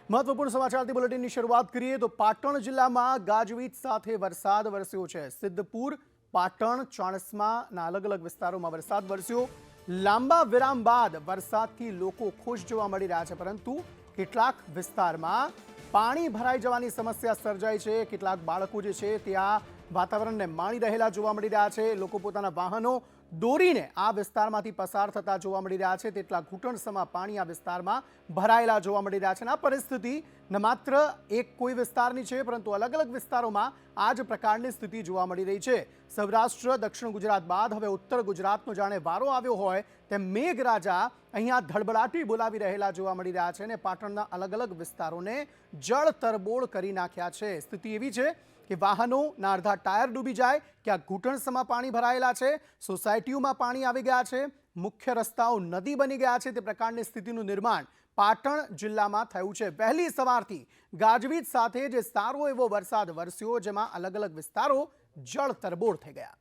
મહત્વપૂર્ણ સમાચારથી બુલેટિનની શરૂઆત કરીએ તો પાટણ જિલ્લામાં ગાજવીજ સાથે વરસાદ વરસ્યો છે। સિદ્ધપુર, પાટણ, ચાણસ્માના અલગ અલગ વિસ્તારોમાં વરસાદ વરસ્યો। લાંબા વિરામ બાદ વરસાદથી લોકો ખુશ જોવા મળી રહ્યા છે, પરંતુ કેટલાક વિસ્તારમાં પાણી ભરાઈ જવાની સમસ્યા સર્જાઈ છે। કેટલાક બાળકો જે છે તે આ વાતાવરણને માણી રહેલા જોવા મળી રહ્યા છે। લોકો પોતાના વાહનો દોરીને આ વિસ્તારમાંથી પસાર થતા જોવા મળી રહ્યા છે। તેટલા ઘૂંટણસમા પાણી આ વિસ્તારમાં ભરાયેલા જોવા મળી રહ્યા છે। આ પરિસ્થિતિ ન માત્ર એક કોઈ વિસ્તારની છે, પરંતુ અલગ અલગ વિસ્તારોમાં આ જ પ્રકારની સ્થિતિ જોવા મળી રહી છે। સૌરાષ્ટ્ર, દક્ષિણ ગુજરાત બાદ હવે ઉત્તર ગુજરાતનો જાણે વારો આવ્યો હોય તેમ મેઘરાજા અહીંયા ધડબડાટી બોલાવી રહેલા જોવા મળી રહ્યા છે અને પાટણના અલગ અલગ વિસ્તારોને જળ તરબોળ કરી નાખ્યા છે। સ્થિતિ એવી છે કે વાહનોના અડધા ટાયર ડૂબી જાય, ક્યાંક ઘૂંટણસમા પાણી ભરાયેલા છે, સોસાયટીઓમાં પાણી આવી ગયા છે, મુખ્ય રસ્તાઓ નદી બની ગયા છે। તે પ્રકારની સ્થિતિનું નિર્માણ પાટણ જિલ્લામાં થયું છે। વહેલી સવારથી ગાજવીજ સાથે જે સારો એવો વરસાદ વરસ્યો, જેમાં અલગ અલગ વિસ્તારો જળ તરબોળ થઈ ગયા।